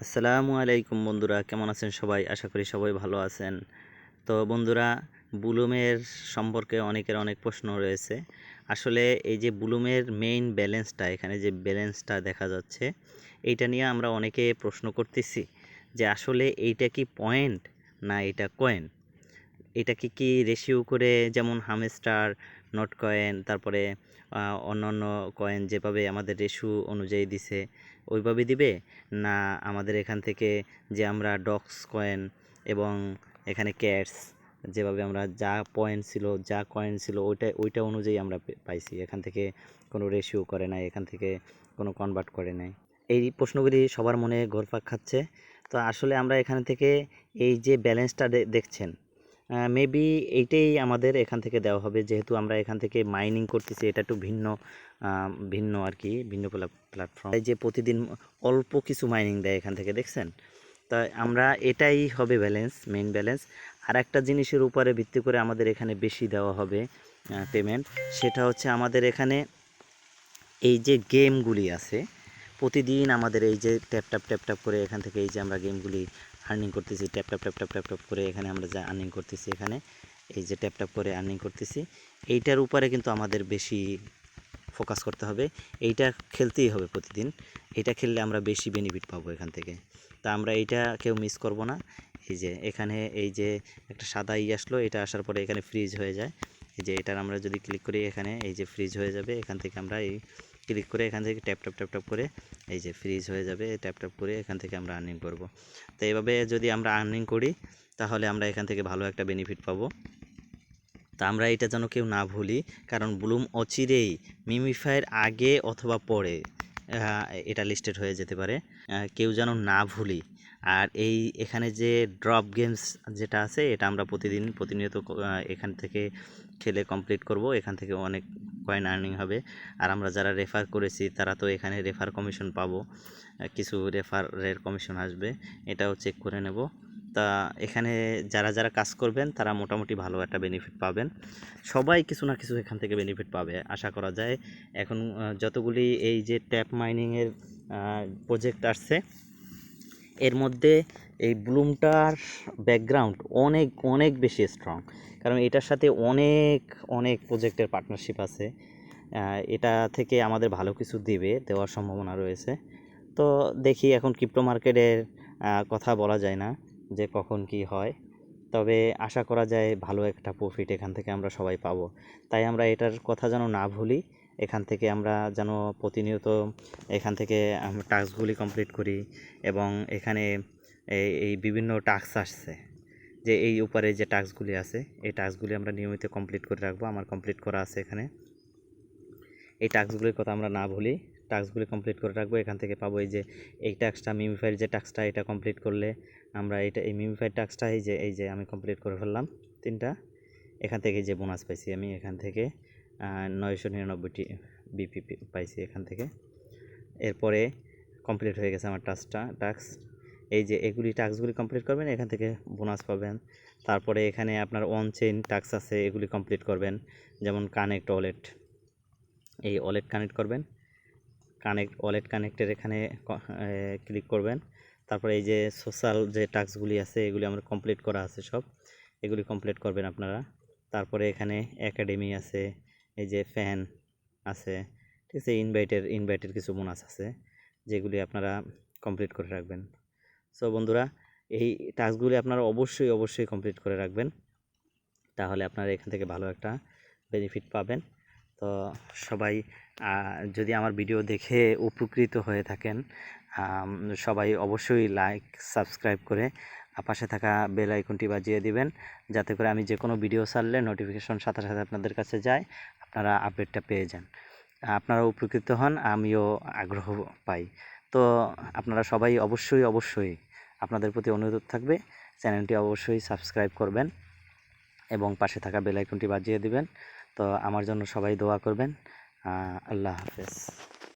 আসসালামুআলাইকুম বন্ধুরা, কেমন আছেন সবাই? আশা করি সবাই ভালো আছেন। তো বন্ধুরা, বুলুমের সম্পর্কে অনেকের অনেক প্রশ্ন রয়েছে। আসলে এই যে বুলুমের মেইন ব্যালেন্সটা, এখানে যে ব্যালেন্সটা দেখা যাচ্ছে, এইটা নিয়ে আমরা অনেকে প্রশ্ন করতেছি যে আসলে এইটা কি পয়েন্ট না এটা কয়েন। এটাকে কি রেশিও করে, যেমন হামস্টার, নট কয়েন, তারপরে অন্যান্য কয়েন যেভাবে আমাদের রেশিও অনুযায়ী দিছে ওইভাবে দিবে, না আমাদের এখান থেকে যে আমরা ডক্স কয়েন এবং এখানে ক্যাটস যেভাবে আমরা যা পয়েন্ট ছিল, যা কয়েন ছিল ওইটা অনুযায়ী আমরা পাইছি, এখান থেকে কোনো রেশিও করে নাই, এখান থেকে কোনো কনভার্ট করে নাই। এই প্রশ্নগুলি সবার মনে ঘুরপাক খাচ্ছে। তো আসলে আমরা এখান থেকে এই যে ব্যালেন্সটা দেখছেন, মেবি এইটাই আমাদের এখান থেকে দেওয়া হবে, যেহেতু আমরা এখান থেকে মাইনিং করতেছি। এটা একটু ভিন্ন আর কি, ভিন্ন প্ল্যাটফর্ম, এই যে প্রতিদিন অল্প কিছু মাইনিং দেয় এখান থেকে, দেখছেন? তাই আমরা এটাই হবে ব্যালেন্স, মেইন ব্যালেন্স। আর একটা জিনিসের উপরে ভিত্তি করে আমাদের এখানে বেশি দেওয়া হবে পেমেন্ট, সেটা হচ্ছে আমাদের এখানে এই যে গেমগুলি আছে, প্রতিদিন আমাদের এই যে ট্যাপ ট্যাপ করে এখান থেকে এই যে আমরা গেমগুলি আর্নিং করতেছি, ট্যাপ ট্যাপ করে এখানে আমরা যা আর্নিং করতেছি, এখানে এই যে ট্যাপ করে আর্নিং করতেছি, এইটার উপরে কিন্তু আমাদের বেশি ফোকাস করতে হবে। এইটা খেলতেই হবে প্রতিদিন, এটা খেললে আমরা বেশি বেনিফিট পাবো এখান থেকে। তা আমরা এইটা কেউ মিস করব না। এই যে এখানে এই যে একটা সাদা আসলো, এটা আসার পরে এখানে ফ্রিজ হয়ে যায়। এই যে এটার আমরা যদি ক্লিক করি, এখানে এই যে ফ্রিজ হয়ে যাবে, এখান থেকে আমরা এই ক্লিক করে এখান থেকে ট্যাপ করে এই যে ফ্রিজ হয়ে যাবে, ট্যাপ করে এখান থেকে আমরা আর্নিং করব। তো এইভাবে যদি আমরা আর্নিং করি, তাহলে আমরা এখান থেকে ভালো একটা বেনিফিট পাবো। তা আমরা এটা যেন কেউ না ভুলি, কারণ ব্লুম অচিরেই মিমিফাইয়ের আগে অথবা পরে এটা লিস্টেড হয়ে যেতে পারে, কেউ যেন না ভুলি। আর এখানে যে ড্রপ গেমস যেটা আছে, এটা আমরা প্রতিনিয়ত এখান থেকে খেলে কমপ্লিট করব, এখান থেকে অনেক কয়েন আর্নিং হবে। আর আমরা যারা রেফার করেছি তারা তো এখানে রেফার কমিশন পাবো, কিছু রেফারের কমিশন আসবে, এটাও চেক করে নেব। তা এখানে যারা কাজ করবেন তারা মোটামুটি ভালো একটা বেনিফিট পাবেন, সবাই কিছু না কিছু এখান থেকে বেনিফিট পাবে আশা করা যায়। এখন যতগুলি এই যে ট্যাপ মাইনিংয়ের প্রজেক্ট আসছে, এর মধ্যে এই ব্লুমটার ব্যাকগ্রাউন্ড অনেক অনেক বেশি স্ট্রং, কারণ এটার সাথে অনেক প্রজেক্টের পার্টনারশিপ আছে। এটা থেকে আমাদের ভালো কিছু দেওয়ার সম্ভাবনা রয়েছে। তো দেখি, এখন ক্রিপ্টো মার্কেটের কথা বলা যায় না যে কখন কি হয়, তবে আশা করা যায় ভালো একটা প্রফিট এখান থেকে আমরা সবাই পাবো। তাই আমরা এটার কথা যেন না ভুলি, এখান থেকে আমরা যেন প্রতিনিয়ত এখান থেকে আমরা টাস্কগুলি কমপ্লিট করি। এবং এখানে এই বিভিন্ন টাস্ক আসছে, যে এই উপরে যে টাস্কগুলি আছে, এই টাস্কগুলি আমরা নিয়মিত কমপ্লিট করে রাখবো। আমার কমপ্লিট করা আছে এখানে, এই টাস্কগুলির কথা আমরা না ভুলি, টাস্কগুলি কমপ্লিট করে রাখবো। এখান থেকে পাবো এই যে এই টাস্কটা, মিমিফাইয়ের যে টাস্কটা, এটা কমপ্লিট করলে আমরা এই মিমিফাইয়ের টাস্কটা এই যে আমি কমপ্লিট করে ফেললাম 3টা। এখান থেকে যে বোনাস পাইছি আমি, এখান থেকে 999টি বিপি পাইছি এখান থেকে। এরপরে কমপ্লিট হয়ে গেছে আমার টাস্ক। এই যে এগুলি টাস্কগুলি কমপ্লিট করবেন, এখান থেকে বোনাস পাবেন। তারপরে এখানে আপনার অন চেইন টাস্ক আছে, এগুলি কমপ্লিট করবেন, যেমন কানেক্ট ওয়ালেট, এই ওয়ালেট কানেক্ট করবেন, ওয়ালেট কানেক্টের এখানে ক্লিক করবেন। তারপরে এই যে সোশ্যাল যে টাস্কগুলি আছে, এগুলি আমরা কমপ্লিট করা আছে সব, এগুলি কমপ্লিট করবেন আপনারা। তারপরে এখানে একাডেমি আছে, এই যে ফ্যান আছে, ঠিক আছে, ইনভাইটের কিছু বোনাস আছে, যেগুলি আপনারা কমপ্লিট করে রাখবেন। সো বন্ধুরা, এই টাস্কগুলি আপনারা অবশ্যই কমপ্লিট করে রাখবেন, তাহলে আপনারা এখান থেকে ভালো একটা বেনিফিট পাবেন। তো সবাই যদি আমার ভিডিও দেখে উপকৃত হয়ে থাকেন, সবাই অবশ্যই লাইক সাবস্ক্রাইব করে পাশে থাকা বেল আইকনটি বাজিয়ে দিবেন, যাতে করে আমি যে কোনো ভিডিও ছাড়লে নোটিফিকেশন সাথে আপনাদের কাছে যায়, আপনারা আপডেটটা পেয়ে যান, আপনারা উপকৃত হন, আমিও আগ্রহ পাই। তো আপনারা সবাই অবশ্যই আপনাদের প্রতি অনুরোধ থাকবে, চ্যানেলটি অবশ্যই সাবস্ক্রাইব করবেন এবং পাশে থাকা বেল আইকনটি বাজিয়ে দিবেন। তো আমার জন্য সবাই দোয়া করবেন। আল্লাহ হাফেজ।